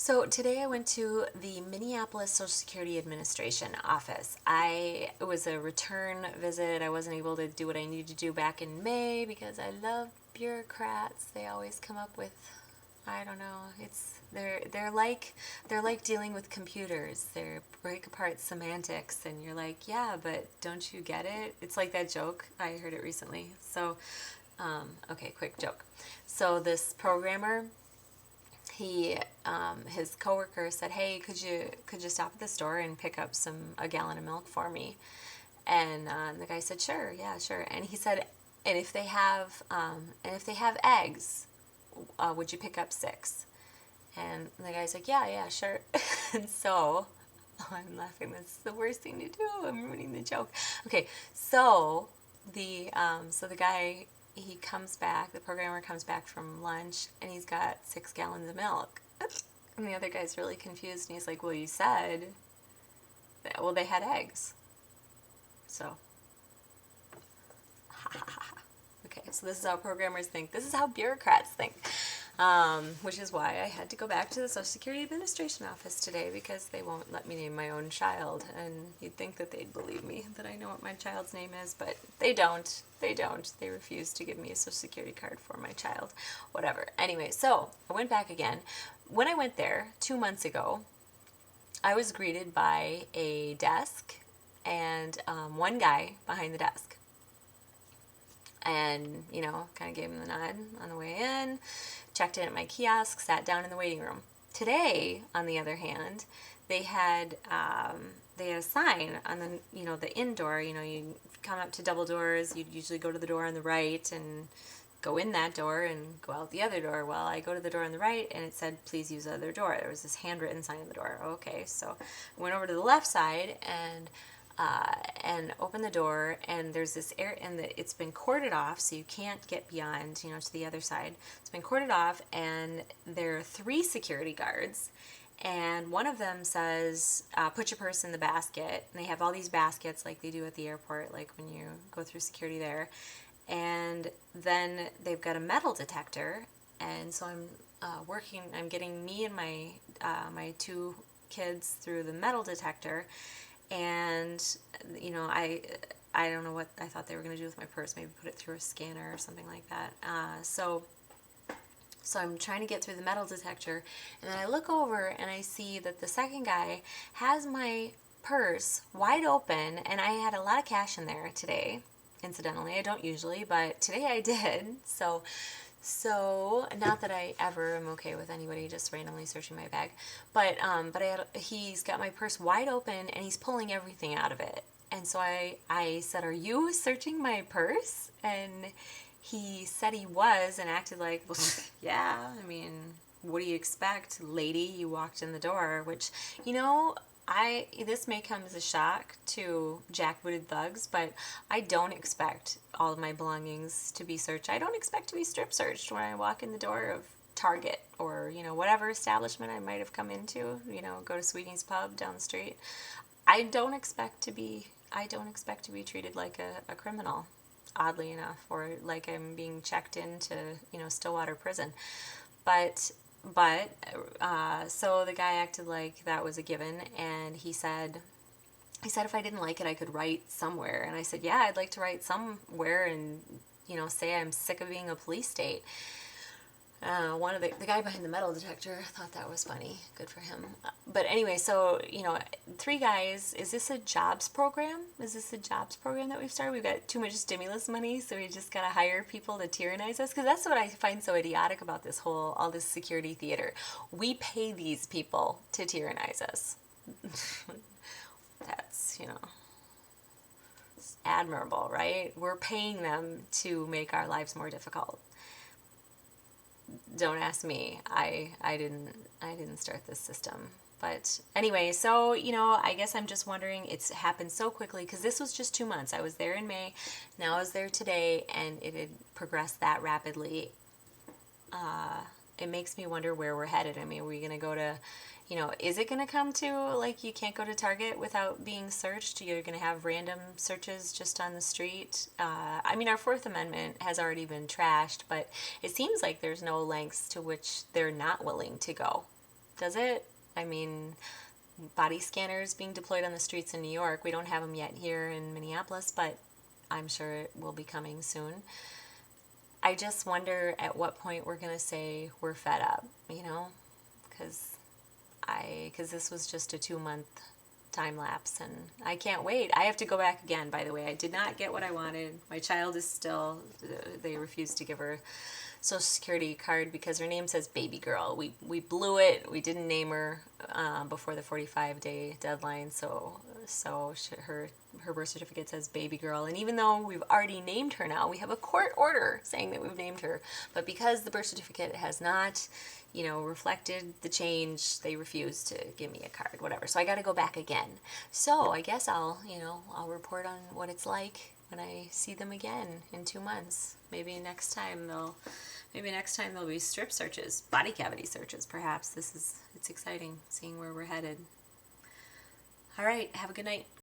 So today I went to the Minneapolis Social Security Administration office. It was a return visit. I wasn't able to do what I needed to do back in May because I love bureaucrats. They always come up with, I don't know. They're like dealing with computers. They break apart semantics, and you're like, yeah, but don't you get it? It's like that joke. I heard it recently. Okay, quick joke. So this programmer, his coworker said, "Hey, could you stop at the store and pick up a gallon of milk for me?" And the guy said, "Sure, yeah, sure." And he said, "And if they have eggs, would you pick up 6?" And the guy's like, "Yeah, yeah, sure." And so, I'm laughing. That's the worst thing to do. I'm ruining the joke. Okay, so the guy, he comes back, the programmer comes back from lunch, and he's got 6 gallons of milk. And the other guy's really confused, and he's like, "Well, you said that, well, they had eggs." So, okay, so this is how programmers think. This is how bureaucrats think. Which is why I had to go back to the Social Security Administration office today, because they won't let me name my own child. And you'd think that they'd believe me, that I know what my child's name is, but they don't. They don't. They refuse to give me a Social Security card for my child. Whatever. Anyway, so I went back again. When I went there 2 months ago, I was greeted by a desk and one guy behind the desk. And, kind of gave him the nod on the way in, checked in at my kiosk, sat down in the waiting room. Today, on the other hand, they had a sign on the inn door. You come up to double doors, you'd usually go to the door on the right and go in that door and go out the other door. Well, I go to the door on the right, and it said, "Please use the other door." There was this handwritten sign on the door. Okay, so I went over to the left side and opened the door, and there's this air, and it's been corded off, so you can't get beyond, to the other side. It's been corded off, and there are 3 security guards, and one of them says, "Put your purse in the basket." And they have all these baskets like they do at the airport, like when you go through security there. And then they've got a metal detector, and so I'm getting me and my 2 kids through the metal detector. And I don't know what I thought they were going to do with my purse. Maybe put it through a scanner or something like that. So I'm trying to get through the metal detector, and then I look over and I see that the second guy has my purse wide open, and I had a lot of cash in there today. Incidentally, I don't usually, but today I did. So not that I ever am okay with anybody just randomly searching my bag, but he's got my purse wide open, and he's pulling everything out of it. And so I said, "Are you searching my purse?" And he said he was, and acted like, "Well, yeah, I mean, what do you expect, lady? You walked in the door," which, this may come as a shock to jackbooted thugs, but I don't expect all of my belongings to be searched. I don't expect to be strip searched when I walk in the door of Target or, whatever establishment I might have come into, go to Sweetie's Pub down the street. I don't expect to be treated like a criminal, oddly enough, or like I'm being checked into, Stillwater Prison. So the guy acted like that was a given, and he said if I didn't like it, I could write somewhere. And I said, "Yeah, I'd like to write somewhere and, say I'm sick of being a police state." One of the guy behind the metal detector thought that was funny. Good for him. But anyway, so 3 guys. Is this a jobs program? Is this a jobs program that we've started? We've got too much stimulus money, so we just gotta hire people to tyrannize us. Because that's what I find so idiotic about all this security theater. We pay these people to tyrannize us. That's it's admirable, right? We're paying them to make our lives more difficult. Don't ask me. I didn't start this system. But anyway, so I guess I'm just wondering, it's happened so quickly, because this was just 2 months. I was there in May, now I was there today, and it had progressed that rapidly. It makes me wonder where we're headed. I mean, are we going to go to, is it going to come to, like, you can't go to Target without being searched? You're going to have random searches just on the street? I mean, our Fourth Amendment has already been trashed, but it seems like there's no lengths to which they're not willing to go. does it? I mean, body scanners being deployed on the streets in New York. We don't have them yet here in Minneapolis, but I'm sure it will be coming soon. I just wonder at what point we're going to say we're fed up, you know? Because this was just a 2-month time lapse, and I can't wait. I have to go back again, by the way. I did not get what I wanted. My child is still, they refused to give her social security card because her name says baby girl. We blew it. We didn't name her before the 45-day deadline, so her birth certificate says baby girl. And even though we've already named her now, we have a court order saying that we've named her, but because the birth certificate has not, reflected the change, they refused to give me a card, whatever. So I got to go back again. So I guess I'll report on what it's like when I see them again in 2 months. Maybe next time there'll be strip searches, body cavity searches, perhaps. It's exciting seeing where we're headed. All right, have a good night.